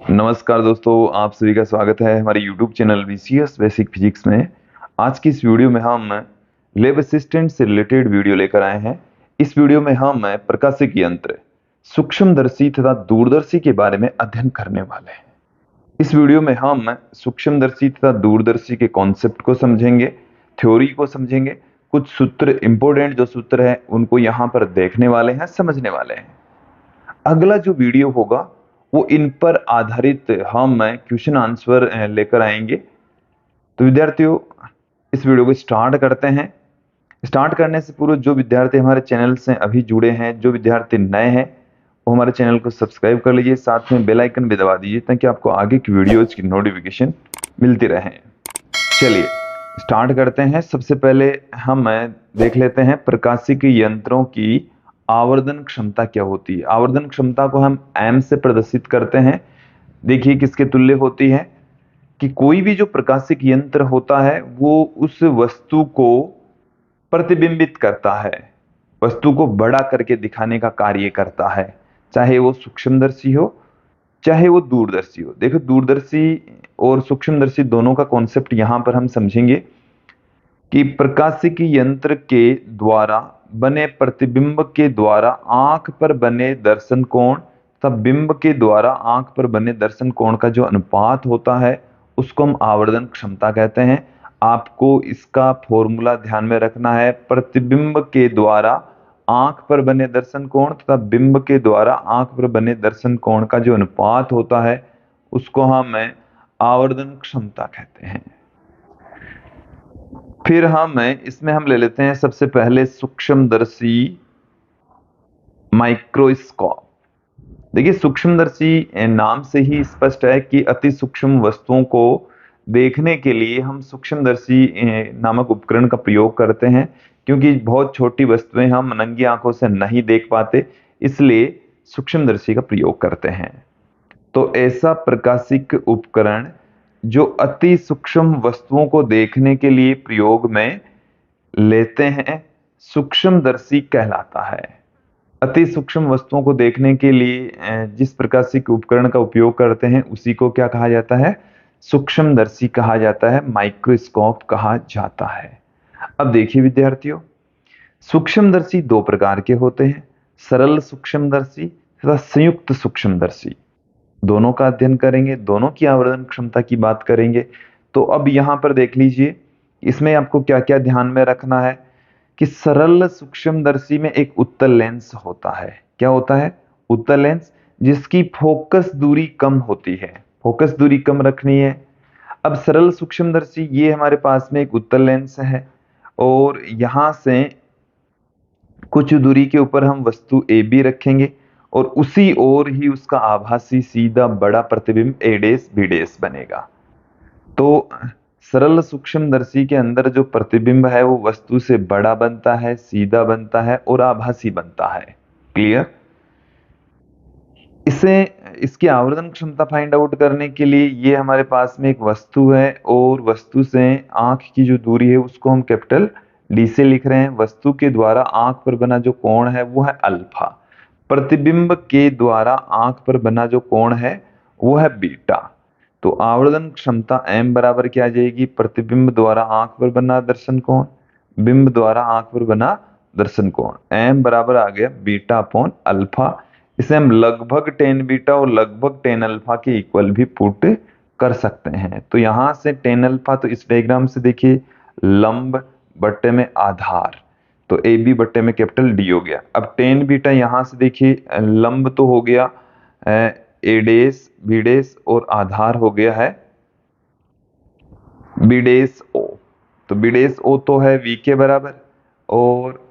नमस्कार दोस्तों, आप सभी का स्वागत है हमारे YouTube channel VCS basic physics में। आज की इस वीडियो में हम लैब असिस्टेंट से रिलेटेड वीडियो लेकर आए हैं। इस वीडियो में हम प्रकाशिक यंत्र, सूक्ष्मदर्शी तथा दूरदर्शी के बारे में अध्ययन करने वाले हैं। इस वीडियो में हम सूक्ष्मदर्शी तथा दूरदर्शी के कॉन्सेप्ट को समझेंगे, थ्योरी को समझेंगे, कुछ सूत्र, इंपॉर्टेंट जो सूत्र है उनको यहाँ पर देखने वाले हैं, समझने वाले हैं। अगला जो वीडियो होगा वो इन पर आधारित हम क्वेश्चन आंसर लेकर आएंगे। तो विद्यार्थियों, इस वीडियो को स्टार्ट करते हैं। स्टार्ट करने से पूर्व जो विद्यार्थी हमारे चैनल से अभी जुड़े हैं, जो विद्यार्थी नए हैं, वो हमारे चैनल को सब्सक्राइब कर लीजिए, साथ में बेल आइकन भी दबा दीजिए ताकि आपको आगे की वीडियोज की नोटिफिकेशन मिलती रहे। चलिए स्टार्ट करते हैं। सबसे पहले हम देख लेते हैं प्रकाशिक यंत्रों की आवर्धन क्षमता क्या होती है। आवर्धन क्षमता को हम एम से प्रदर्शित करते हैं। देखिए किसके तुल्य होती है कि कोई भी जो प्रकाशिक यंत्र होता है वो उस वस्तु को प्रतिबिंबित करता है, वस्तु को बड़ा करके दिखाने का कार्य करता है, चाहे वो सूक्ष्मदर्शी हो चाहे वो दूरदर्शी हो। देखो दूरदर्शी और सूक्ष्मदर्शी दोनों का कॉन्सेप्ट यहां पर हम समझेंगे कि प्रकाशिक यंत्र के द्वारा बने प्रतिबिंब के द्वारा आंख पर बने दर्शन कोण तथा बिंब के द्वारा आंख पर बने दर्शन कोण का जो अनुपात होता है उसको हम आवर्धन क्षमता कहते हैं। आपको इसका फॉर्मूला ध्यान में रखना है। प्रतिबिंब के द्वारा आंख पर बने दर्शन कोण तथा बिंब के द्वारा आंख पर बने दर्शन कोण का जो अनुपात होता है उसको हम आवर्धन क्षमता कहते हैं। फिर हम ले लेते हैं सबसे पहले सूक्ष्मदर्शी माइक्रोस्कोप। देखिए सूक्ष्मदर्शी नाम से ही स्पष्ट है कि अति सूक्ष्म वस्तुओं को देखने के लिए हम सूक्ष्मदर्शी नामक उपकरण का प्रयोग करते हैं, क्योंकि बहुत छोटी वस्तुएं हम नंगी आंखों से नहीं देख पाते, इसलिए सूक्ष्मदर्शी का प्रयोग करते हैं। तो ऐसा प्रकाशिक उपकरण जो अति सूक्ष्म वस्तुओं को देखने के लिए प्रयोग में लेते हैं सूक्ष्मदर्शी कहलाता है। अति सूक्ष्म वस्तुओं को देखने के लिए जिस प्रकाशिक उपकरण का उपयोग करते हैं उसी को क्या कहा जाता है? सूक्ष्मदर्शी कहा जाता है, माइक्रोस्कोप कहा जाता है। अब देखिए विद्यार्थियों, सूक्ष्मदर्शी दो प्रकार के होते हैं, सरल सूक्ष्मदर्शी तथा संयुक्त सूक्ष्मदर्शी। दोनों का अध्ययन करेंगे, दोनों की आवर्धन क्षमता की बात करेंगे। तो अब यहां पर देख लीजिए, इसमें आपको क्या क्या ध्यान में रखना है कि सरल सूक्ष्मदर्शी में एक उत्तल लेंस होता है। क्या होता है? उत्तल लेंस, जिसकी फोकस दूरी कम होती है। फोकस दूरी कम रखनी है। अब सरल सूक्ष्मदर्शी, ये हमारे पास में एक उत्तल लेंस है और यहां से कुछ दूरी के ऊपर हम वस्तु ए बी रखेंगे और उसी ओर ही उसका आभासी सीधा बड़ा प्रतिबिंब ए डैश बी डैश बनेगा। तो सरल सूक्ष्मदर्शी के अंदर जो प्रतिबिंब है वो वस्तु से बड़ा बनता है, सीधा बनता है और आभासी बनता है। क्लियर? इसे इसकी आवर्धन क्षमता फाइंड आउट करने के लिए ये हमारे पास में एक वस्तु है और वस्तु से आंख की जो दूरी है उसको हम कैपिटल डी से लिख रहे हैं। वस्तु के द्वारा आंख पर बना जो कोण है वो है अल्फा। प्रतिबिंब के द्वारा आंख पर बना जो कोण है वो है बीटा। तो आवर्धन क्षमता m बराबर क्या आ जाएगी? प्रतिबिंब द्वारा आंख पर बना दर्शन कोण, बिंब द्वारा आंख पर बना दर्शन कोण, m बराबर आ गया बीटा अपॉन अल्फा। इसे हम लगभग टेन बीटा और लगभग टेन अल्फा के इक्वल भी पुट कर सकते हैं। तो यहां से टेन अल्फा, तो इस डायग्राम से देखिए लंब बट्टे में आधार, तो ए बी बट्टे में कैपिटल डी हो गया। अब टेन बीटा यहां से देखिए लंब तो हो गया ए डेस बी डेस और आधार हो गया है बी डेस ओ। तो बी डेस ओ तो है वी के बराबर, और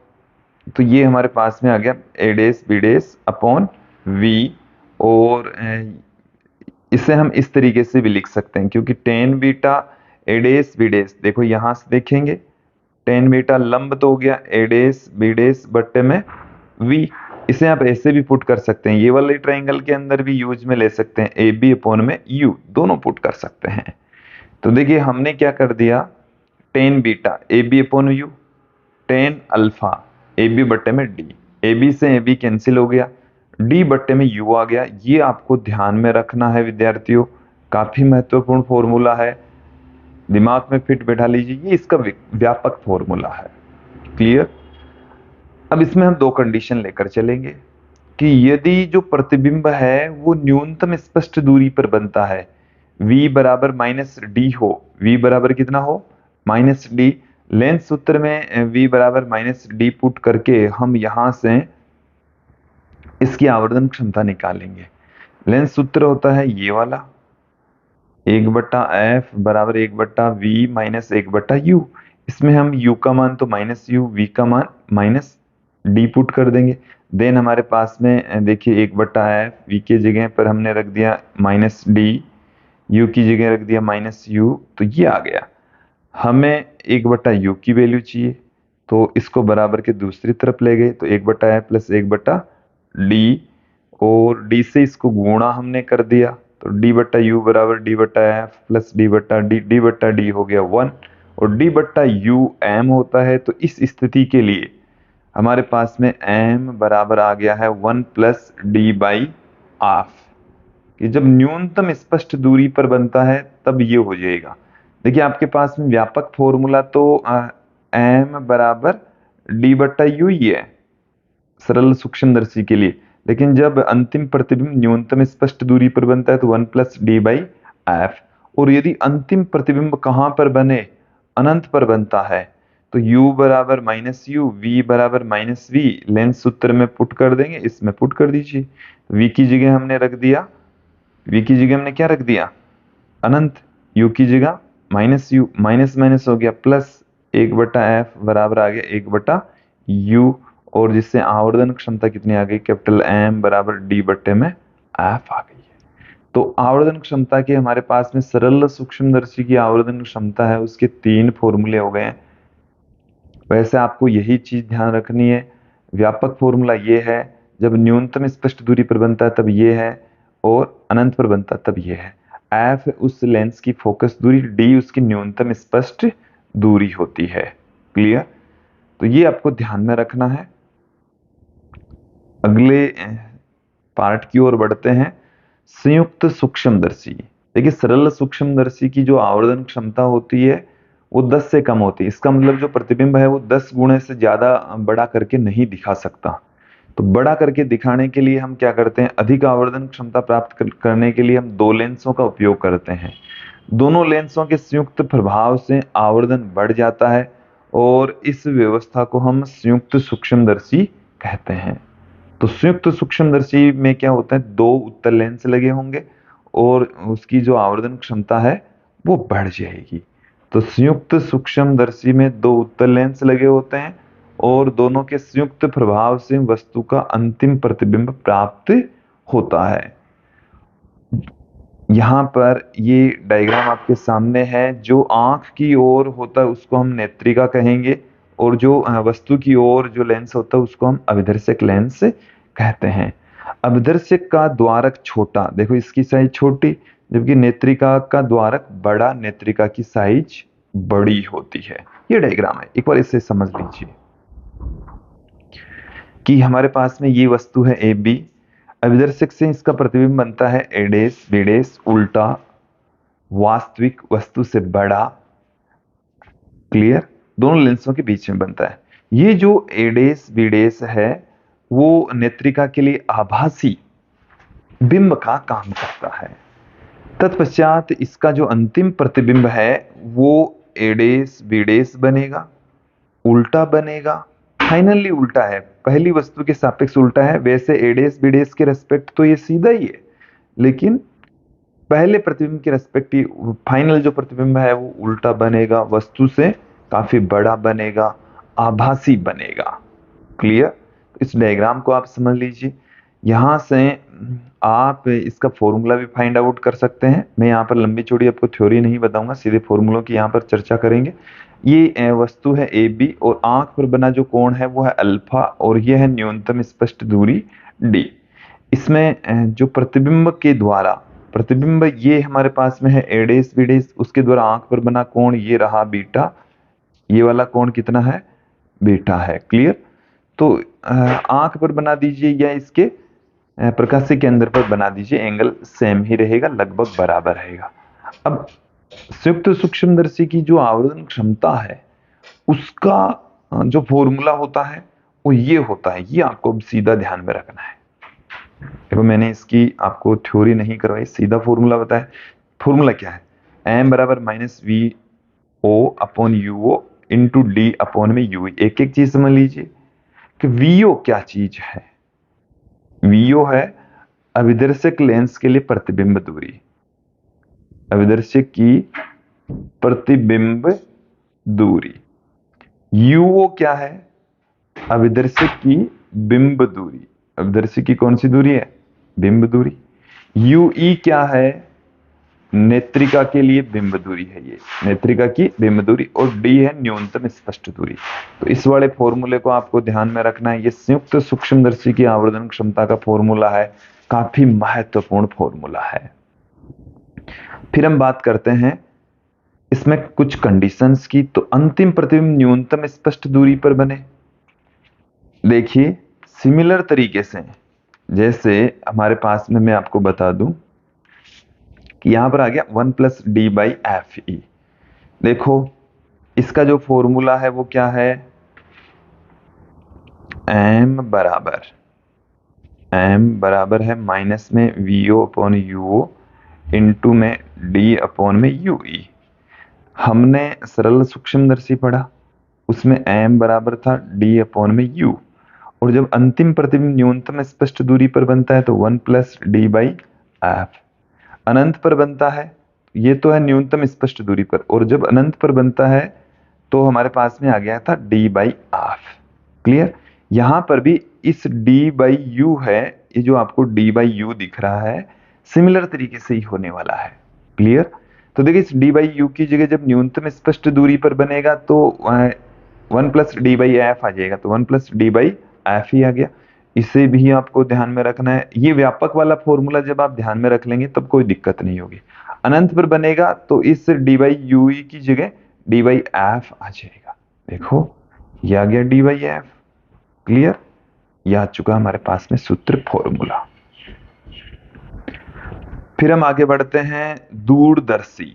तो ये हमारे पास में आ गया ए डेस बी डेस अपॉन वी। और इसे हम इस तरीके से भी लिख सकते हैं, क्योंकि टेन बीटा ए डेस बी डेस, देखो यहां से देखेंगे टेन बीटा लंब तो हो गया ए डेस बी डेस बट्टे में वी। इसे आप ऐसे भी पुट कर सकते हैं, ये वाले ट्राइंगल के अंदर भी यूज में ले सकते हैं, ए बी अपॉन में यू, दोनों पुट कर सकते हैं। तो देखिए हमने क्या कर दिया, tan beta A B upon u, tan alpha A B बट्टे में डी, ए बी से ए बी कैंसिल हो गया, डी बट्टे में यू आ गया। ये आपको ध्यान में रखना है विद्यार्थियों, काफी महत्वपूर्ण फॉर्मूला है, दिमाग में फिट बैठा लीजिए, ये इसका व्यापक फॉर्मूला है। क्लियर। अब इसमें हम दो कंडीशन लेकर चलेंगे कि यदि जो प्रतिबिंब है वो न्यूनतम स्पष्ट दूरी पर बनता है, v बराबर माइनस डी हो, v बराबर कितना हो, माइनस डी। लेंस सूत्र में v बराबर माइनस डी पुट करके हम यहां से इसकी आवर्धन क्षमता निकालेंगे। लेंस सूत्र होता है ये वाला, 1/f बराबर 1/v माइनस 1/u। इसमें हम u का मान तो माइनस यू, v का मान माइनस डी पुट कर देंगे। देन हमारे पास में देखिए 1/f, v की जगह पर हमने रख दिया माइनस डी, u की जगह रख दिया माइनस यू, तो ये आ गया। हमें 1/u की वैल्यू चाहिए, तो इसको बराबर के दूसरी तरफ ले गए, तो 1/f प्लस 1/d, और d से इसको गुणा हमने कर दिया, तो d/u बराबर d/f प्लस d/d, d/d हो गया 1, और d/u m होता है। तो इस स्थिति के लिए हमारे पास में m बराबर आ गया है 1 प्लस d/f, कि जब न्यूनतम स्पष्ट दूरी पर बनता है तब ये हो जाएगा। देखिए आपके पास में व्यापक फॉर्मूला तो m बराबर d/u ही है सरल सूक्ष्मदर्शी के लिए, लेकिन जब अंतिम प्रतिबिंब न्यूनतम स्पष्ट दूरी पर बनता है तो 1 प्लस d/f। और यदि अंतिम प्रतिबिंब कहाँ पर बने, अनंत पर बनता है, तो u बराबर माइनस यू, v बराबर माइनस वी, लेंस सूत्र में पुट कर देंगे, इसमें पुट कर दीजिए। v की जगह हमने रख दिया, v की जगह हमने क्या रख दिया, अनंत, u की जगह माइनस यू, माइनस माइनस हो गया प्लस, 1/f बराबर आ गया 1/u, और जिससे आवर्धन क्षमता कितनी आ गई, कैपिटल M बराबर D बट्टे में F आ गई है। तो आवर्धन क्षमता के हमारे पास में सरल सूक्ष्मदर्शी की आवर्धन क्षमता है, उसके 3 फॉर्मूले हो गए हैं। वैसे आपको यही चीज ध्यान रखनी है, व्यापक फॉर्मूला ये है, जब न्यूनतम स्पष्ट दूरी पर बनता है तब ये है, और अनंत पर बनता है तब ये है। F उस लेंस की फोकस दूरी, D उसकी न्यूनतम स्पष्ट दूरी होती है। क्लियर। तो ये आपको ध्यान में रखना है। अगले पार्ट की ओर बढ़ते हैं, संयुक्त सूक्ष्मदर्शी। देखिए सरल सूक्ष्मदर्शी की जो आवर्धन क्षमता होती है वो 10 से कम होती है। इसका मतलब जो प्रतिबिंब है वो 10 गुणे से ज्यादा बड़ा करके नहीं दिखा सकता। तो बड़ा करके दिखाने के लिए हम क्या करते हैं, अधिक आवर्धन क्षमता प्राप्त करने के लिए हम दो लेंसों का उपयोग करते हैं। दोनों लेंसों के संयुक्त प्रभाव से आवर्धन बढ़ जाता है, और इस व्यवस्था को हम संयुक्त सूक्ष्मदर्शी कहते हैं। तो संयुक्त सूक्ष्मदर्शी में क्या होता है, दो उत्तल लेंस लगे होंगे और उसकी जो आवर्धन क्षमता है वो बढ़ जाएगी। तो संयुक्त सूक्ष्मदर्शी में दो उत्तल लेंस लगे होते हैं और दोनों के संयुक्त प्रभाव से वस्तु का अंतिम प्रतिबिंब प्राप्त होता है। यहाँ पर ये डायग्राम आपके सामने है, जो आंख की ओर होता है उसको हम नेत्रिका कहेंगे, और जो वस्तु की ओर जो लेंस होता है उसको हम अभिदर्शक लेंस कहते हैं। अभिदर्शक का द्वारक छोटा, देखो इसकी साइज छोटी, जबकि नेत्रिका का द्वारक बड़ा, नेत्रिका की साइज बड़ी होती है। ये डायग्राम है, एक बार इसे समझ लीजिए कि हमारे पास में ये वस्तु है ए बी, अभिदर्शक से इसका प्रतिबिंब बनता है ए डैश बी डैश, उल्टा, वास्तविक वस्तु से बड़ा। क्लियर। दोनों लेंसों के बीच में बनता है। ये जो ए डैश बी डैश है वो नेत्रिका के लिए आभासी बिंब का काम करता है। तत्पश्चात इसका जो अंतिम प्रतिबिंब है वो ए डैश बी डैश बनेगा, उल्टा बनेगा, फाइनली उल्टा है, पहली वस्तु के सापेक्ष उल्टा है। वैसे ए डैश बी डैश के रेस्पेक्ट तो ये सीधा ही है, लेकिन पहले प्रतिबिंब के रेस्पेक्टिव फाइनल जो प्रतिबिंब है वो उल्टा बनेगा, वस्तु से काफी बड़ा बनेगा, आभासी बनेगा। क्लियर। इस डायग्राम को आप समझ लीजिए। यहां से आप इसका फॉर्मूला भी फाइंड आउट कर सकते हैं। मैं यहाँ पर लंबी चौड़ी आपको थ्योरी नहीं बताऊंगा, सीधे फॉर्मूलों की यहाँ पर चर्चा करेंगे। ये वस्तु है ए बी और आंख पर बना जो कोण है वो है अल्फा, और यह है न्यूनतम स्पष्ट दूरी डी। इसमें जो प्रतिबिंब के द्वारा, प्रतिबिंब ये हमारे पास में है ए डैश बी डैश, उसके द्वारा आंख पर बना कोण ये रहा बीटा, ये वाला कोण कितना है, बीटा है। क्लियर। तो आंख पर बना दीजिए या इसके प्रकाशीय केंद्र पर बना दीजिए, एंगल सेम ही रहेगा, लगभग बराबर रहेगा। अब संयुक्त सूक्ष्मदर्शी की जो आवर्धन क्षमता है उसका जो फॉर्मूला होता है वो ये होता है, ये आपको सीधा ध्यान में रखना है। देखो मैंने इसकी आपको थ्योरी नहीं करवाई, सीधा फॉर्मूला बताया। फॉर्मूला क्या है, एम बराबर minus V O upon u O into D upon में यू। एक एक चीज समझ लीजिए कि वीओ क्या चीज है। वीओ है अभिदर्शक लेंस के लिए प्रतिबिंब दूरी, अभिदर्शक की प्रतिबिंब दूरी। यूओ क्या है, अभिदर्शक की बिंब दूरी। अभिदर्शक की कौन सी दूरी है, बिंब दूरी। यूई क्या है, नेत्रिका के लिए बिंब दूरी है, ये नेत्रिका की बिंब दूरी। और डी है न्यूनतम स्पष्ट दूरी। तो इस वाले फॉर्मूले को आपको ध्यान में रखना है, ये संयुक्त सूक्ष्मदर्शी की आवर्धन क्षमता का फॉर्मूला है, काफी महत्वपूर्ण फॉर्मूला है। फिर हम बात करते हैं इसमें कुछ कंडीशंस की। तो अंतिम प्रतिबिंब न्यूनतम स्पष्ट दूरी पर बने। देखिए सिमिलर तरीके से जैसे हमारे पास में मैं आपको बता दूं कि यहां पर आ गया 1 plus D by F E. देखो इसका जो फॉर्मूला है वो क्या है, एम बराबर है माइनस में वीओ अपॉन यूओ इंटू में डी अपॉन में यूई। हमने सरल सूक्ष्मदर्शी पढ़ा, उसमें एम बराबर था डी अपॉन में यू। और जब अंतिम प्रतिबिंब न्यूनतम स्पष्ट दूरी पर बनता है तो 1 प्लस डी बाई एफ। अनंत पर बनता है, ये तो है न्यूनतम स्पष्ट दूरी पर, और जब अनंत पर बनता है तो हमारे पास में आ गया था डी बाई एफ। क्लियर। यहां पर भी इस डी बाई यू है, ये जो आपको डी बाई यू दिख रहा है सिमिलर तरीके से ही होने वाला है। क्लियर। तो देखिए इस डी बाई यू की जगह जब न्यूनतम स्पष्ट दूरी पर बनेगा तो 1 प्लस डी बाई एफ आ जाएगा, तो 1 प्लस डी बाई एफ ही आ गया। इसे भी आपको ध्यान में रखना है, ये व्यापक वाला फॉर्मूला जब आप ध्यान में रख लेंगे तब कोई दिक्कत नहीं होगी। अनंत पर बनेगा तो इस डी बाई यू की जगह डी बाई एफ आ जाएगा। देखो ये आ गया डी बाई एफ। क्लियर। यह आ चुका हमारे पास में सूत्र फॉर्मूला। फिर हम आगे बढ़ते हैं दूरदर्शी,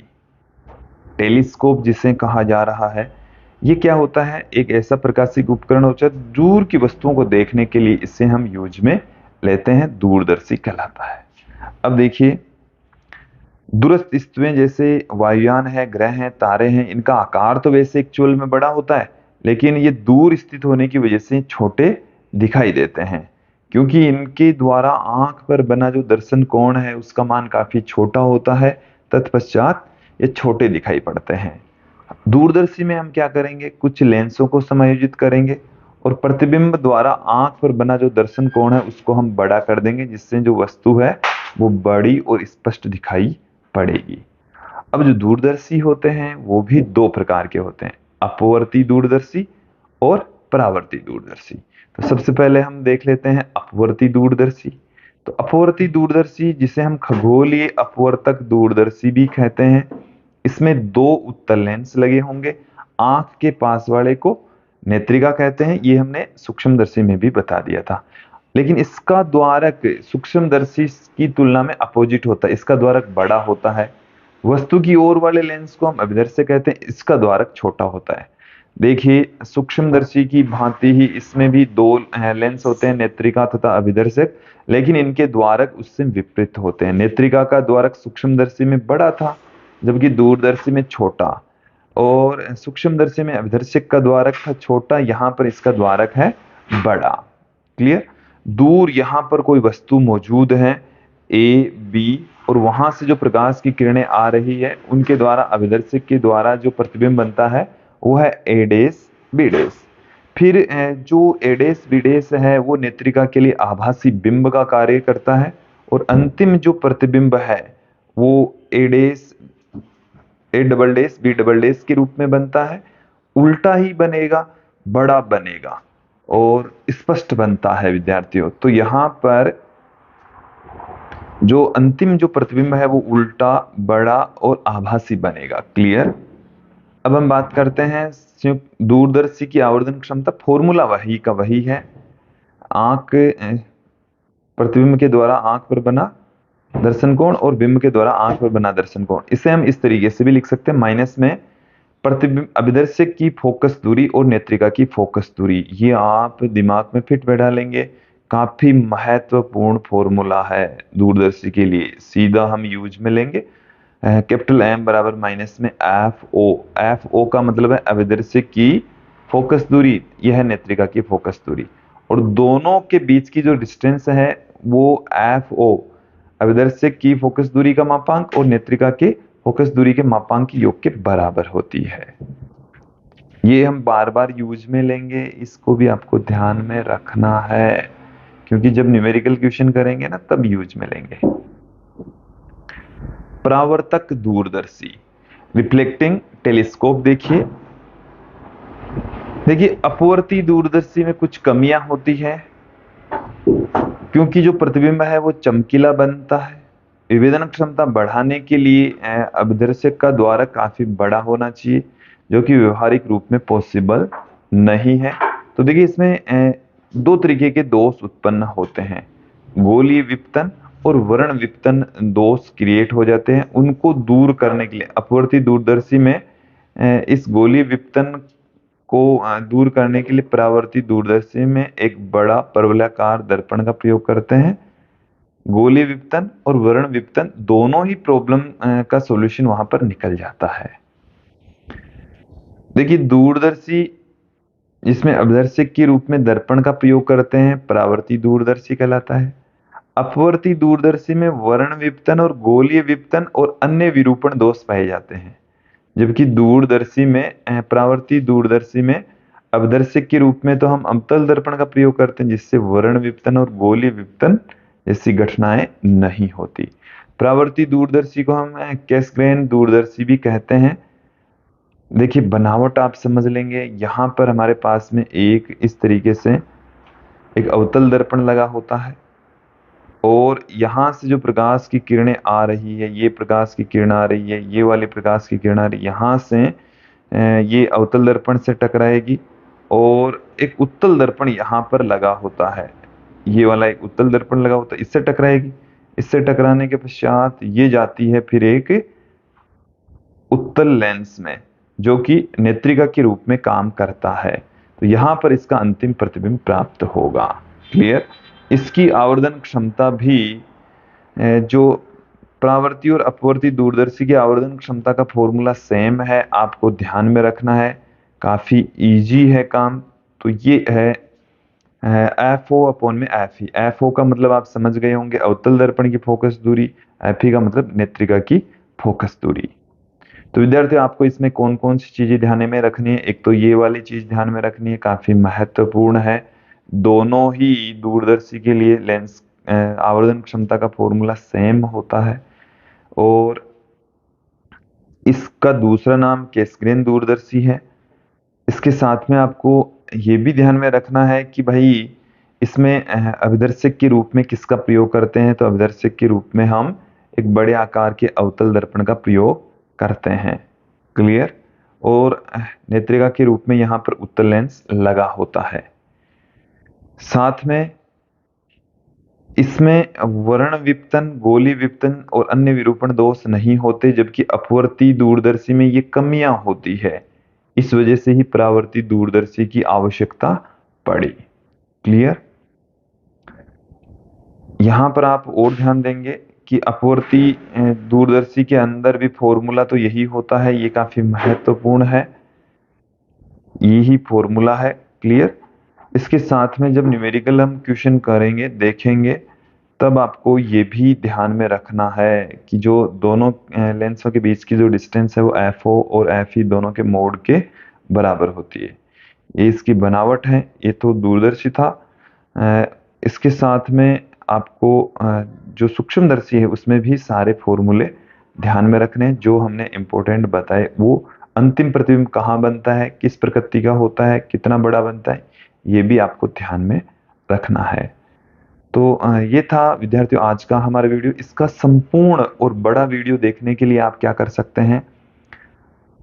टेलीस्कोप जिसे कहा जा रहा है। ये क्या होता है, एक ऐसा प्रकाशिक उपकरण होता है दूर की वस्तुओं को देखने के लिए, इसे हम यूज में लेते हैं, दूरदर्शी कहलाता है। अब देखिए दूरस्थ वस्तुएं जैसे वायुयान है, ग्रह हैं, तारे हैं, इनका आकार तो वैसे एक्चुअल में बड़ा होता है, लेकिन ये दूर स्थित होने की वजह से छोटे दिखाई देते हैं, क्योंकि इनके द्वारा आंख पर बना जो दर्शन कोण है उसका मान काफी छोटा होता है, तत्पश्चात ये छोटे दिखाई पड़ते हैं। दूरदर्शी में हम क्या करेंगे, कुछ लेंसों को समायोजित करेंगे और प्रतिबिंब द्वारा आंख पर बना जो दर्शन कोण है उसको हम बड़ा कर देंगे, जिससे जो वस्तु है वो बड़ी और स्पष्ट दिखाई पड़ेगी। अब जो दूरदर्शी होते हैं वो भी दो प्रकार के होते हैं, अपवर्ती दूरदर्शी और परावर्ती दूरदर्शी। तो सबसे पहले हम देख लेते हैं अपवर्ती दूरदर्शी। तो अपवर्ती दूरदर्शी जिसे हम खगोलीय अपवर्तक दूरदर्शी भी कहते हैं, इसमें दो उत्तल लेंस लगे होंगे, आंख के पास वाले को नेत्रिका कहते हैं, ये हमने सूक्ष्मदर्शी में भी बता दिया था। लेकिन इसका द्वारक सूक्ष्मदर्शी की तुलना में अपोजिट होता है, इसका द्वारक बड़ा होता है। वस्तु की ओर वाले लेंस को हम अभिदर्शक कहते हैं, इसका द्वारक छोटा होता है। देखिए सूक्ष्मदर्शी की भांति ही इसमें भी दो लेंस होते हैं, नेत्रिका तथा अभिदर्शक, लेकिन इनके द्वारक उससे विपरीत होते हैं। नेत्रिका का द्वारक सूक्ष्मदर्शी में बड़ा था जबकि दूरदर्शी में छोटा, और सूक्ष्मदर्शी में अभिदर्शक का द्वारक था छोटा, यहाँ पर इसका द्वारक है बड़ा। क्लियर। दूर यहाँ पर कोई वस्तु मौजूद है ए बी, और वहां से जो प्रकाश की किरणें आ रही है उनके द्वारा अभिदर्शक के द्वारा जो प्रतिबिंब बनता है वो है ए डेस बी डेस। फिर जो ए डेस बी डेस है वो नेत्रिका के लिए आभासी बिंब का कार्य करता है, और अंतिम जो प्रतिबिंब है वो A dash A double dash B double dash के रूप में बनता है। उल्टा ही बनेगा, बड़ा बनेगा और स्पष्ट बनता है विद्यार्थियों। तो यहाँ पर जो अंतिम जो प्रतिबिंब है वो उल्टा, बड़ा और आभासी बनेगा। क्लियर। अब हम बात करते हैं दूरदर्शी की आवर्धन क्षमता, फॉर्मूला वही का वही है। आंख प्रतिबिंब के द्वारा आंख पर बना दर्शन कोण और बिंब के द्वारा आंख पर बना दर्शन कोण। इसे हम इस तरीके से भी लिख सकते हैं, माइनस में प्रतिबिंब अभिदर्शक की फोकस दूरी और नेत्रिका की फोकस दूरी। ये आप दिमाग में फिट बैठा लेंगे, काफी महत्वपूर्ण फॉर्मूला है दूरदर्शी के लिए। सीधा हम यूज में लेंगे, कैपिटल एम बराबर माइनस में एफ ओ। एफ ओ का मतलब है अभिदर्शक की फोकस दूरी, यह है नेत्रिका की फोकस दूरी, और दोनों के बीच की जो डिस्टेंस है वो एफ ओ अभिदर्शक की फोकस दूरी का मापांक और नेत्रिका के फोकस दूरी के मापांक की योग के बराबर होती है। ये हम बार बार यूज में लेंगे, इसको भी आपको ध्यान में रखना है, क्योंकि जब न्यूमेरिकल क्वेश्चन करेंगे ना तब यूज में लेंगे। परावर्तक दूरदर्शी, रिफ्लेक्टिंग टेलीस्कोप। देखिए अपवर्ती दूरदर्शी में कुछ कमियां होती है, क्योंकि जो प्रतिबिंब है वो चमकीला बनता है। विभेदन क्षमता बढ़ाने के लिए अभिदर्शक का द्वारा काफी बड़ा होना चाहिए, जो कि व्यवहारिक रूप में पॉसिबल नहीं है। तो देखिए इसमें दो तरीके के दोष उत्पन्न होते हैं, गोलीय विपतन और वर्ण विपतन दोष क्रिएट हो जाते हैं। उनको दूर करने के लिए अपवर्ती दूरदर्शी में इस गोलीय विपतन को दूर करने के लिए परावर्ती दूरदर्शी में एक बड़ा परवलयाकार दर्पण का प्रयोग करते हैं। गोलीय विपतन और वर्ण विपतन दोनों ही प्रॉब्लम का सॉल्यूशन वहां पर निकल जाता है। देखिए दूरदर्शी जिसमें अभिदर्शक के रूप में दर्पण का प्रयोग करते हैं परावर्ती दूरदर्शी कहलाता है। अपवर्ती दूरदर्शी में वर्ण विपतन और गोलीय विपतन और अन्य विरूपण दोष पाए जाते हैं, जबकि दूरदर्शी में परावर्ती दूरदर्शी में अभिदर्शक के रूप में तो हम अवतल दर्पण का प्रयोग करते हैं, जिससे वर्ण विपतन और गोलीय विपतन जैसी घटनाएं नहीं होती। परावर्ती दूरदर्शी को हम कैसग्रेन दूरदर्शी भी कहते हैं। देखिए बनावट आप समझ लेंगे, यहाँ पर हमारे पास में एक इस तरीके से एक अवतल दर्पण लगा होता है, और यहाँ से जो प्रकाश की किरणें आ रही है, ये प्रकाश की किरण आ रही है, ये वाली प्रकाश की किरण आ रही है, यहाँ से ये अवतल दर्पण से टकराएगी, और एक उत्तल दर्पण यहाँ पर लगा होता है, ये वाला एक उत्तल दर्पण लगा होता है, इससे टकराएगी। इससे टकराने के पश्चात ये जाती है फिर एक उत्तल लेंस में, जो कि नेत्रिका के रूप में काम करता है। तो यहाँ पर इसका अंतिम प्रतिबिंब प्राप्त होगा। क्लियर? इसकी आवर्धन क्षमता भी जो परावर्ती और अपवर्ती दूरदर्शी की आवर्धन क्षमता का फॉर्मूला सेम है, आपको ध्यान में रखना है, काफी इजी है काम। तो ये है एफ ओ अपॉन में एफ ई। एफ ओ का मतलब आप समझ गए होंगे अवतल दर्पण की फोकस दूरी, एफ ई का मतलब नेत्रिका की फोकस दूरी। तो विद्यार्थियों आपको इसमें कौन कौन सी चीजें ध्यान में रखनी है, एक तो ये वाली चीज ध्यान में रखनी है, काफी महत्वपूर्ण है। दोनों ही दूरदर्शी के लिए लेंस आवर्धन क्षमता का फॉर्मूला सेम होता है, और इसका दूसरा नाम कैसग्रेन दूरदर्शी है। इसके साथ में आपको ये भी ध्यान में रखना है कि भाई इसमें अभिदर्शक के रूप में किसका प्रयोग करते हैं, तो अभिदर्शक के रूप में हम एक बड़े आकार के अवतल दर्पण का प्रयोग करते हैं। क्लियर? और नेत्रिका के रूप में यहाँ पर उत्तल लेंस लगा होता है। साथ में इसमें वर्ण विपतन, गोली विपतन और अन्य विरूपण दोष नहीं होते, जबकि अपवर्ती दूरदर्शी में ये कमियां होती है। इस वजह से ही परावर्ती दूरदर्शी की आवश्यकता पड़ी। क्लियर? यहां पर आप और ध्यान देंगे कि अपवर्ती दूरदर्शी के अंदर भी फॉर्मूला तो यही होता है, ये काफी महत्वपूर्ण है, यही फॉर्मूला है। क्लियर? इसके साथ में जब न्यूमेरिकल हम क्वेश्चन करेंगे देखेंगे, तब आपको ये भी ध्यान में रखना है कि जो दोनों लेंसों के बीच की जो डिस्टेंस है वो एफ ओ और एफ ई दोनों के मोड के बराबर होती है। ये इसकी बनावट है। ये तो दूरदर्शी था। इसके साथ में आपको जो सूक्ष्मदर्शी है उसमें भी सारे फॉर्मूले ध्यान में रखने हैं, जो हमने इम्पोर्टेंट बताए। वो अंतिम प्रतिबिंब कहाँ बनता है, किस प्रकृति का होता है, कितना बड़ा बनता है, ये भी आपको ध्यान में रखना है। तो ये था विद्यार्थियों आज का हमारा वीडियो। इसका संपूर्ण और बड़ा वीडियो देखने के लिए आप क्या कर सकते हैं,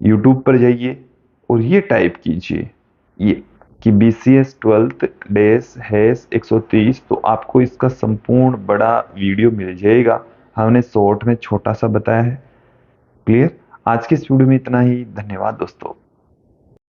YouTube पर जाइए और ये टाइप कीजिए, ये कि BCS 12th डैश हैश 130, तो आपको इसका संपूर्ण बड़ा वीडियो मिल जाएगा। हमने शॉर्ट में छोटा सा बताया है। क्लियर? आज के इस वीडियो में इतना ही। धन्यवाद दोस्तों।